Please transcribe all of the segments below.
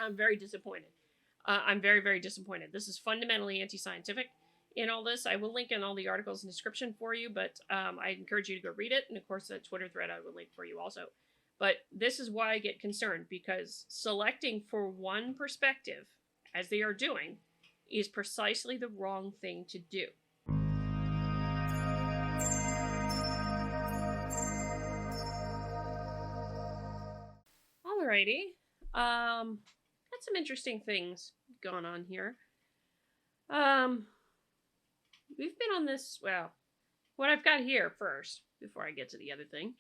I'm very disappointed. I'm very, very disappointed. This is fundamentally anti-scientific in all this. I will link in all the articles and description for you, but I encourage you to go read it. And of course, the Twitter thread I will link for you also. But this is why I get concerned, because selecting for one perspective, as they are doing, is precisely the wrong thing to do. Alrighty. Got some interesting things going on here. We've been on this, well, what I've got here first, before I get to the other thing,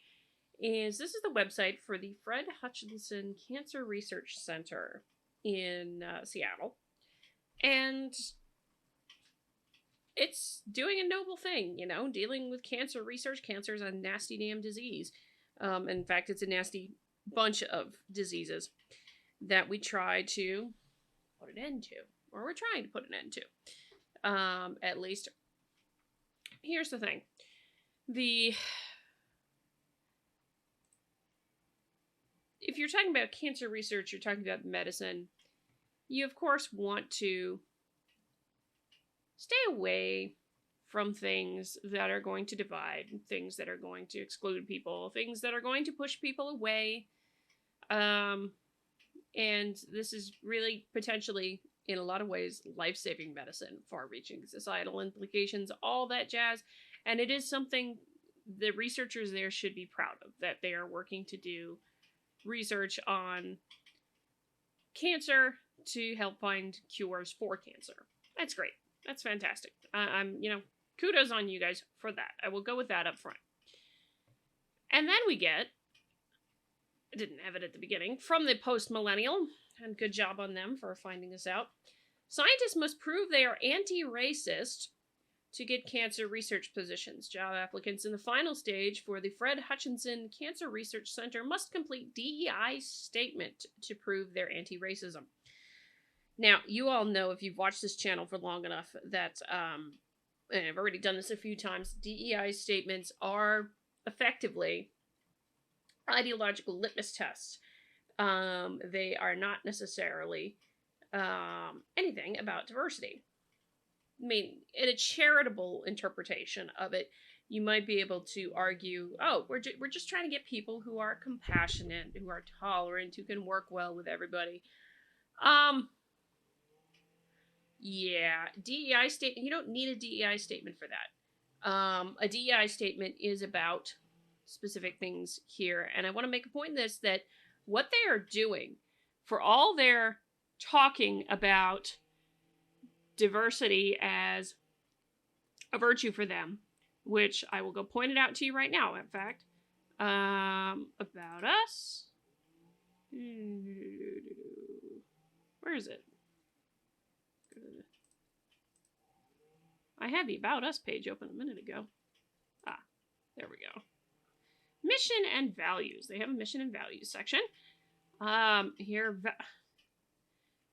is this is the website for the Fred Hutchinson Cancer Research Center in Seattle. And it's doing a noble thing, you know, dealing with cancer research. Cancer is a nasty damn disease. In fact, it's a nasty bunch of diseases that we try to put an end to, or we're trying to put an end to. At least, here's the thing. If you're talking about cancer research, you're talking about medicine, you of course want to stay away from things that are going to divide, things that are going to exclude people, things that are going to push people away. And this is really potentially, in a lot of ways, life-saving medicine, far-reaching societal implications, all that jazz. And it is something the researchers there should be proud of, that they are working to do research on cancer to help find cures for cancer. That's great. That's fantastic. Kudos on you guys for that. I will go with that up front. And then we get, I didn't have it at the beginning, from the Post Millennial, and good job on them for finding this out. Scientists must prove they are anti-racist to get cancer research positions. Job applicants in the final stage for the Fred Hutchinson Cancer Research Center must complete DEI statement to prove their anti-racism. Now, you all know, if you've watched this channel for long enough, that, and I've already done this a few times, DEI statements are effectively ideological litmus tests. They are not necessarily anything about diversity. I mean, in a charitable interpretation of it, you might be able to argue, oh, we're just trying to get people who are compassionate, who are tolerant, who can work well with everybody. Yeah, DEI statement, you don't need a DEI statement for that. A DEI statement is about specific things here, and I want to make a point in this, that what they are doing, for all their talking about diversity as a virtue for them, which I will go point it out to you right now, in fact, about us, where is it? I had the About Us page open a minute ago. Ah, there we go. Mission and values. They have a mission and values section. Here,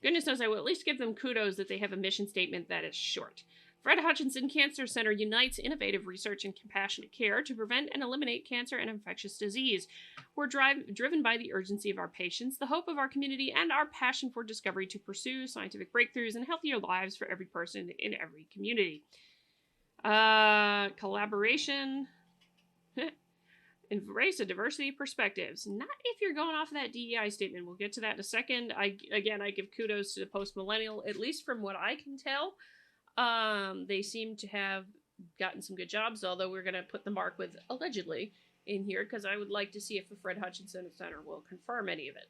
goodness knows I will at least give them kudos that they have a mission statement that is short. Fred Hutchinson Cancer Center unites innovative research and compassionate care to prevent and eliminate cancer and infectious disease. We're driven by the urgency of our patients, the hope of our community, and our passion for discovery to pursue scientific breakthroughs and healthier lives for every person in every community. Collaboration. Embrace a diversity of perspectives. Not if you're going off of that DEI statement. We'll get to that in a second. I give kudos to the Post Millennial, at least from what I can tell. They seem to have gotten some good jobs, although we're going to put the mark with allegedly in here, because I would like to see if the Fred Hutchinson Center will confirm any of it.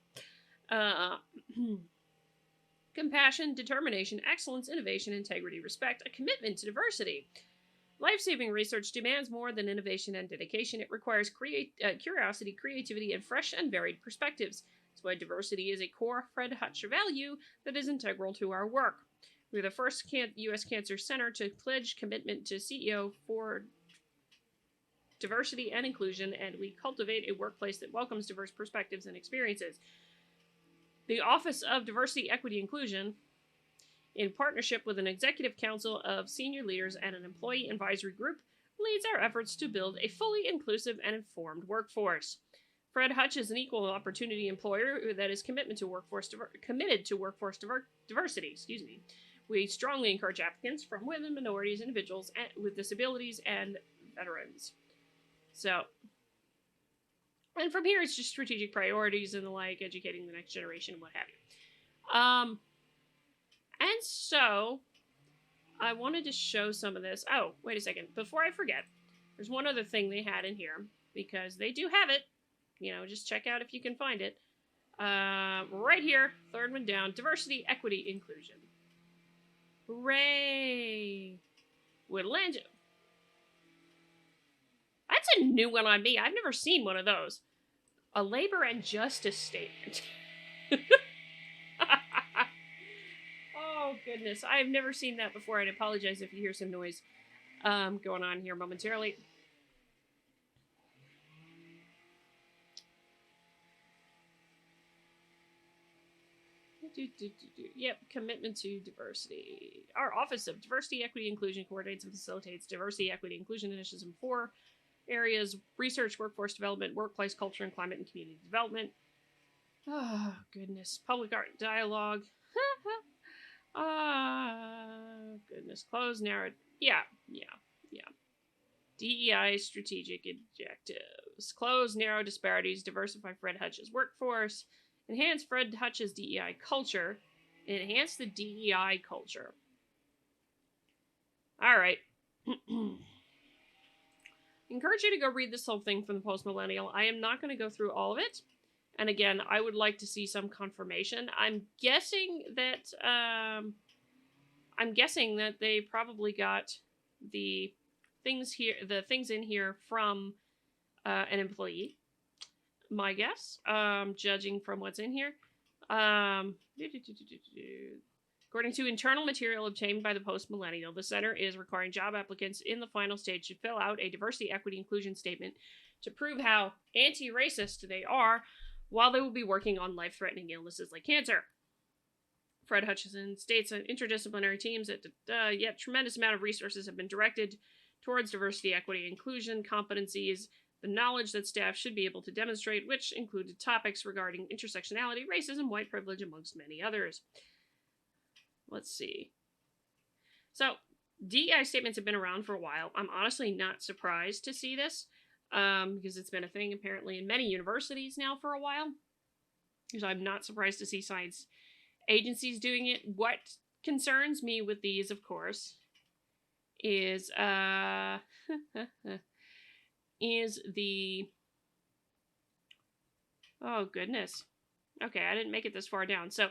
Compassion, determination, excellence, innovation, integrity, respect, a commitment to diversity. Life-saving research demands more than innovation and dedication. It requires curiosity, creativity, and fresh and varied perspectives. That's why diversity is a core Fred Hutch value that is integral to our work. We're the first U.S. Cancer Center to pledge commitment to CEO for diversity and inclusion, and we cultivate a workplace that welcomes diverse perspectives and experiences. The Office of Diversity, Equity, Inclusion, in partnership with an executive council of senior leaders and an employee advisory group, leads our efforts to build a fully inclusive and informed workforce. Fred Hutch is an equal opportunity employer that is committed to workforce diversity. Excuse me. We strongly encourage applicants from women, minorities, individuals with disabilities, and veterans. So, and from here, it's just strategic priorities and the like, educating the next generation, what have you. And so, I wanted to show some of this. Oh, wait a second. Before I forget, there's one other thing they had in here, because they do have it. You know, just check out if you can find it. Right here, third one down, diversity, equity, inclusion. Hooray! Woodland. That's a new one on me. I've never seen one of those. A labor and justice statement. Oh, goodness. I've never seen that before. I'd apologize if you hear some noise going on here momentarily. Yep, commitment to diversity. Our Office of Diversity, Equity, Inclusion coordinates and facilitates diversity, equity, inclusion initiatives in 4 areas: research, workforce development, workplace culture, and climate and community development. Oh, goodness. Public art dialogue. Goodness. Close, narrow. Yeah. DEI strategic objectives. Close, narrow disparities. Diversify Fred Hutch's workforce. Enhance Fred Hutch's DEI culture. And enhance the DEI culture. Alright. Encourage you to go read this whole thing from the Post Millennial. I am not going to go through all of it. And again, I would like to see some confirmation. I'm guessing that they probably got the things in here from an employee. My guess, judging from what's in here. According to internal material obtained by the Post Millennial, the center is requiring job applicants in the final stage to fill out a diversity, equity, inclusion statement to prove how anti-racist they are, while they will be working on life-threatening illnesses like cancer. Fred Hutchinson states that interdisciplinary teams that tremendous amount of resources have been directed towards diversity, equity, inclusion competencies, the knowledge that staff should be able to demonstrate, which included topics regarding intersectionality, racism, white privilege, amongst many others. Let's see. So, DEI statements have been around for a while. I'm honestly not surprised to see this, because it's been a thing apparently in many universities now for a while. So I'm not surprised to see science agencies doing it. What concerns me with these, of course, is is the... Oh, goodness. Okay, I didn't make it this far down. So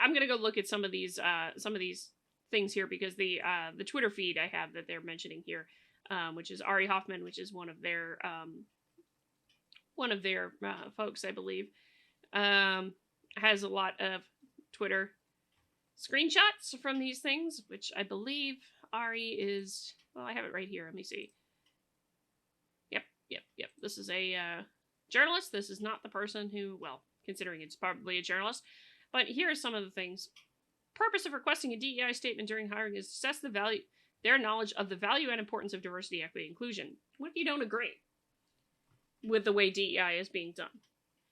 I'm gonna go look at some of these things here, because the Twitter feed I have that they're mentioning here, which is Ari Hoffman, which is one of their folks, I believe, has a lot of Twitter screenshots from these things, which I believe Ari is. Well, I have it right here. Let me see. Yep. This is a journalist. This is not the person who, well, considering it's probably a journalist. But here are some of the things. Purpose of requesting a DEI statement during hiring is to assess their knowledge of the value and importance of diversity, equity, inclusion. What if you don't agree with the way DEI is being done?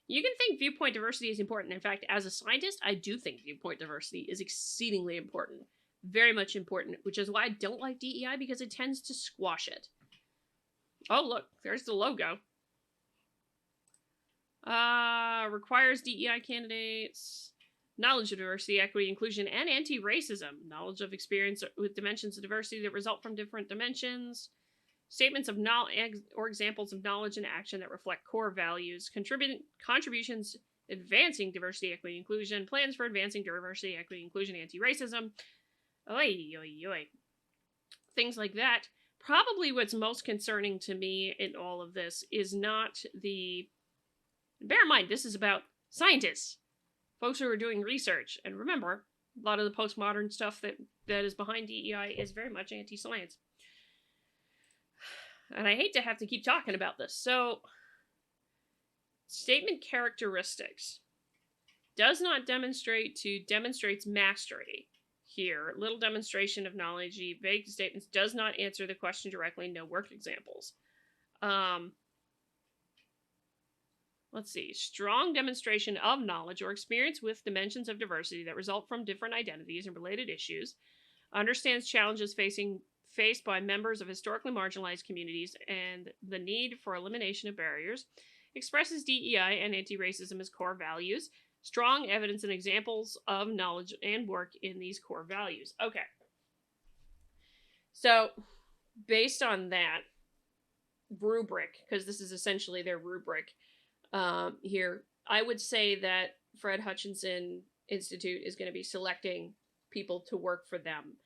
You can think viewpoint diversity is important. In fact, as a scientist, I do think viewpoint diversity is exceedingly important. Very much important, which is why I don't like DEI, because it tends to squash it. Oh, look, there's the logo. Requires DEI candidates knowledge of diversity, equity, inclusion, and anti-racism. Knowledge of experience with dimensions of diversity that result from different dimensions. Statements of knowledge or examples of knowledge and action that reflect core values. Contributions advancing diversity, equity, inclusion. Plans for advancing diversity, equity, inclusion, anti-racism. Oi. Things like that. Probably what's most concerning to me in all of this is not the... Bear in mind, this is about scientists. Folks who are doing research. And remember, a lot of the postmodern stuff that is behind DEI is very much anti-science. And I hate to have to keep talking about this. So, statement characteristics. Does not demonstrate to demonstrates mastery. Here, little demonstration of knowledge. Vague statements does not answer the question directly. No work examples. let's see, strong demonstration of knowledge or experience with dimensions of diversity that result from different identities and related issues, understands challenges faced by members of historically marginalized communities and the need for elimination of barriers, expresses DEI and anti-racism as core values, strong evidence and examples of knowledge and work in these core values. Okay. So, based on that rubric, because this is essentially their rubric here, I would say that Fred Hutchinson Institute is going to be selecting people to work for them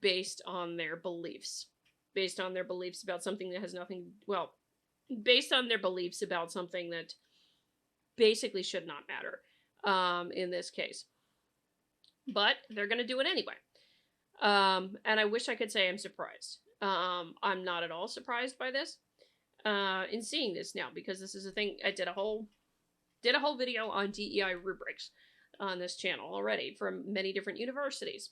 based on their beliefs. Based on their beliefs about something that has nothing, well, based on their beliefs about something that basically should not matter in this case. But they're going to do it anyway. And I wish I could say I'm surprised. I'm not at all surprised by this in seeing this now, because this is a thing. I did a whole video on DEI rubrics on this channel already from many different universities.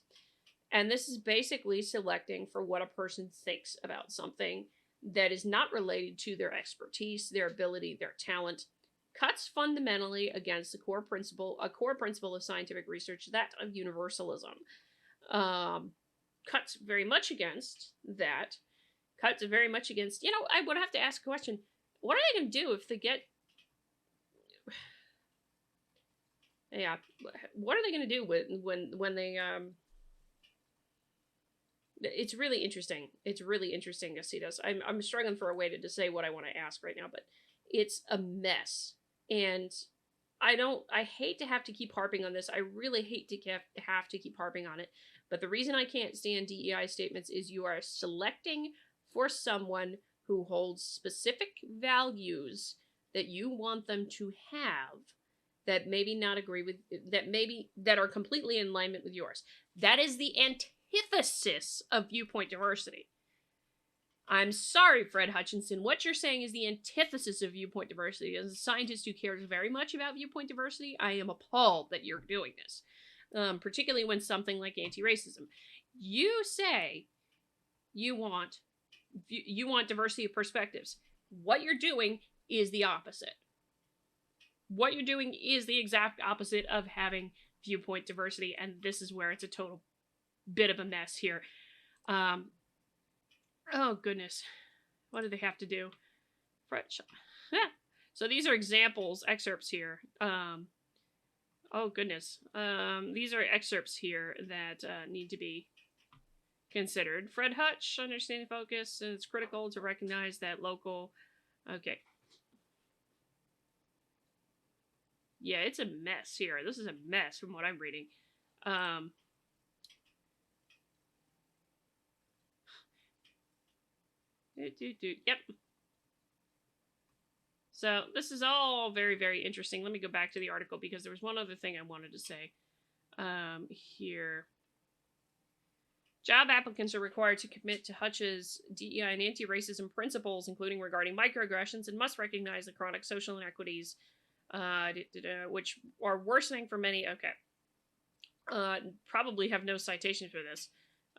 And this is basically selecting for what a person thinks about something that is not related to their expertise, their ability, their talent, cuts fundamentally against a core principle of scientific research, that of universalism. Cuts very much against that. Cuts very much against, I would have to ask a question. What are they going to do if they get... Yeah, what are they going to do when they... It's really interesting. It's really interesting to see this. I'm struggling for a way to say what I want to ask right now, but it's a mess. And I hate to have to keep harping on this. I really hate to have to keep harping on it. But the reason I can't stand DEI statements is you are selecting for someone who holds specific values that you want them to have that maybe not agree with, that are completely in alignment with yours. That is the antithesis of viewpoint diversity. I'm sorry, Fred Hutchinson. What you're saying is the antithesis of viewpoint diversity. As a scientist who cares very much about viewpoint diversity, I am appalled that you're doing this. Particularly when something like anti-racism. You say you want diversity of perspectives. What you're doing is the opposite. What you're doing is the exact opposite of having viewpoint diversity, and this is where it's a total bit of a mess here. Oh, goodness. What do they have to do? So these are excerpts here. Oh, goodness. These are excerpts here that need to be considered. Fred Hutch, understanding focus, and it's critical to recognize that local... Okay. Yeah, it's a mess here. This is a mess from what I'm reading. Yep. So this is all very, very interesting. Let me go back to the article because there was one other thing I wanted to say here. Job applicants are required to commit to Hutch's DEI and anti-racism principles, including regarding microaggressions, and must recognize the chronic social inequities, which are worsening for many. Okay. Probably have no citation for this,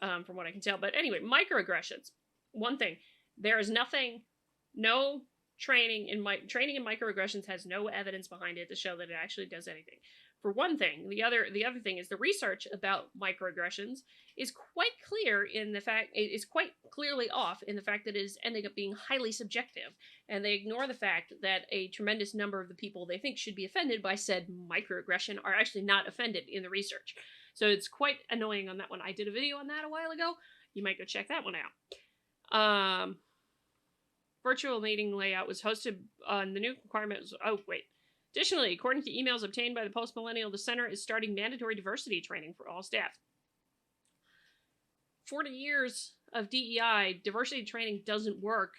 from what I can tell. But anyway, microaggressions. One thing. There is no training in microaggressions has no evidence behind it to show that it actually does anything. For one thing, the other thing is the research about microaggressions is quite clearly off in the fact that it is ending up being highly subjective, and they ignore the fact that a tremendous number of the people they think should be offended by said microaggression are actually not offended in the research. So it's quite annoying on that one. I did a video on that a while ago. You might go check that one out. Virtual meeting layout was hosted on the new requirements. Oh, wait. Additionally, according to emails obtained by the Post Millennial, the center is starting mandatory diversity training for all staff. 40 years of DEI, diversity training doesn't work.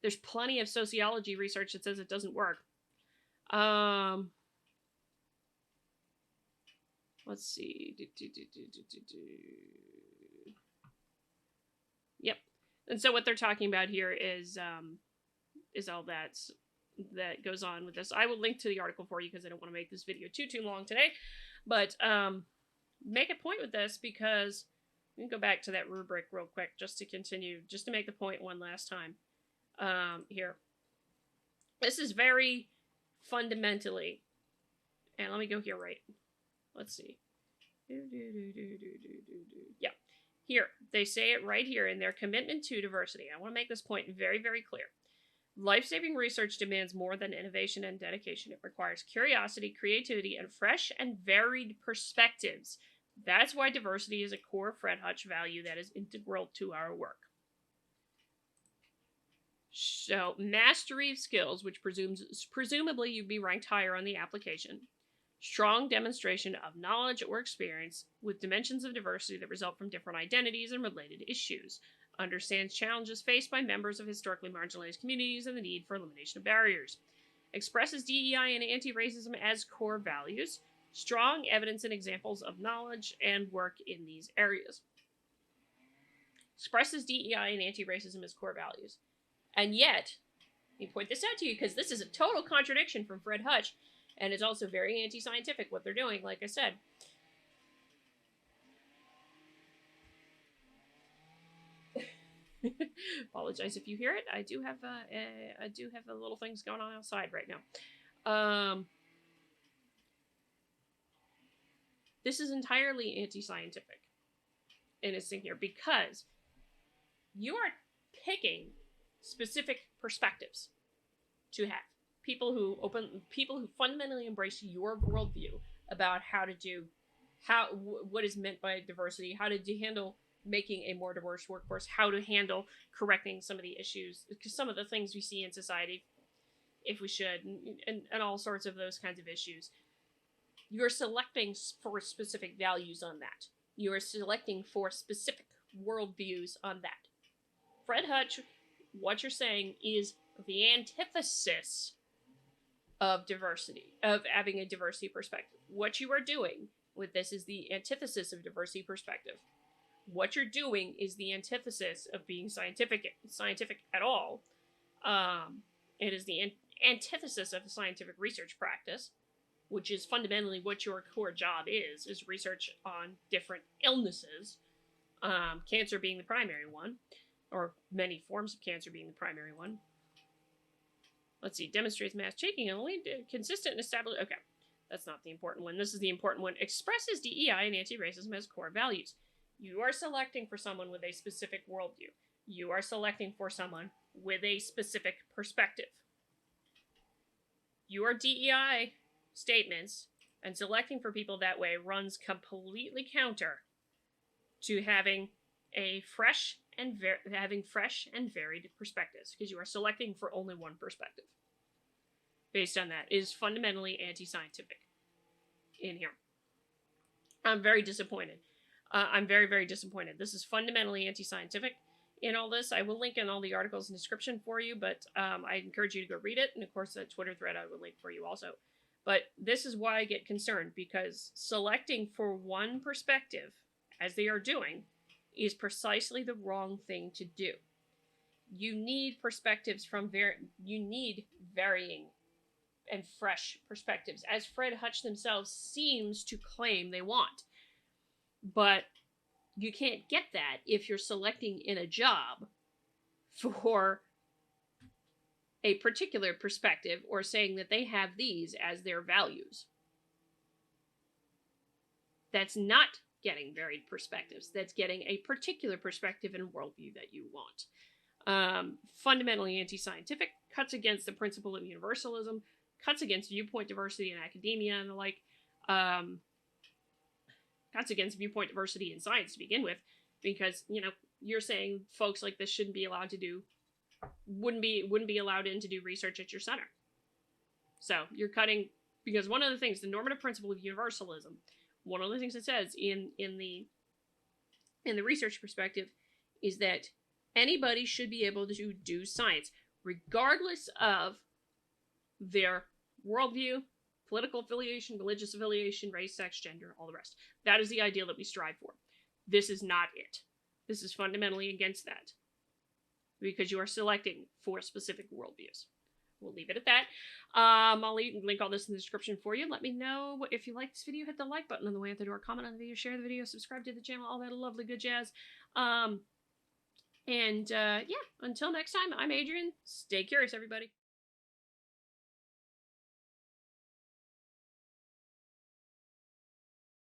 There's plenty of sociology research that says it doesn't work. Let's see. Yep. And so what they're talking about here is all that goes on with this. I will link to the article for you because I don't want to make this video too long today. But make a point with this because let me go back to that rubric real quick just to make the point one last time. Here. This is very, fundamentally, and let me go here, right? Let's see. Yeah. Here, they say it right here in their commitment to diversity. I want to make this point very, very clear. Life-saving research demands more than innovation and dedication. It requires curiosity, creativity, and fresh and varied perspectives. That's why diversity is a core Fred Hutch value that is integral to our work. So, mastery of skills, which presumably you'd be ranked higher on the application. Strong demonstration of knowledge or experience with dimensions of diversity that result from different identities and related issues. Understands challenges faced by members of historically marginalized communities and the need for elimination of barriers. Expresses DEI and anti-racism as core values. Strong evidence and examples of knowledge and work in these areas. Expresses DEI and anti-racism as core values. And yet, let me point this out to you because this is a total contradiction from Fred Hutch, and it's also very anti-scientific what they're doing, like I said. Apologize if you hear it. I do have a little things going on outside right now. This is entirely anti-scientific in its thing here because you are picking specific perspectives to have people who fundamentally embrace your worldview about what is meant by diversity, how to handle making a more diverse workforce, how to handle correcting some of the issues, because some of the things we see in society, if we should, and all sorts of those kinds of issues. You're selecting for specific values on that. You are selecting for specific worldviews on that. Fred Hutch, what you're saying is the antithesis of diversity, of having a diversity perspective. What you are doing with this is the antithesis of diversity perspective. What you're doing is the antithesis of being scientific at all. It is the antithesis of the scientific research practice, which is fundamentally what your core job is research on different illnesses, cancer being the primary one, or many forms of cancer being the primary one. Let's see, demonstrates mass taking and only consistent and established. Okay, that's not the important one. This is the important one. Expresses DEI and anti-racism as core values. You are selecting for someone with a specific worldview. You are selecting for someone with a specific perspective. Your DEI statements and selecting for people that way runs completely counter to having fresh and varied perspectives, because you are selecting for only one perspective. Based on that, it is fundamentally anti-scientific in here. I'm very disappointed. I'm very, very disappointed. This is fundamentally anti-scientific in all this. I will link in all the articles in the description for you, but I encourage you to go read it. And of course, the Twitter thread I will link for you also. But this is why I get concerned, because selecting for one perspective, as they are doing, is precisely the wrong thing to do. You need perspectives you need varying and fresh perspectives, as Fred Hutch themselves seems to claim they want. But you can't get that if you're selecting in a job for a particular perspective or saying that they have these as their values. That's not getting varied perspectives. That's getting a particular perspective and worldview that you want. Fundamentally anti-scientific, cuts against the principle of universalism, cuts against viewpoint diversity in academia and the like, cuts against viewpoint diversity in science to begin with, because, you're saying folks like this shouldn't be allowed to wouldn't be allowed in to do research at your center. So you're cutting, because one of the things, the normative principle of universalism, one of the things it says in the research perspective is that anybody should be able to do science, regardless of their worldview, political affiliation, religious affiliation, race, sex, gender, all the rest. That is the ideal that we strive for. This is not it. This is fundamentally against that, because you are selecting for specific worldviews. We'll leave it at that. I'll link all this in the description for you. Let me know if you like this video. Hit the like button on the way out the door. Comment on the video. Share the video. Subscribe to the channel. All that lovely good jazz. Yeah, until next time, I'm Adrian. Stay curious, everybody.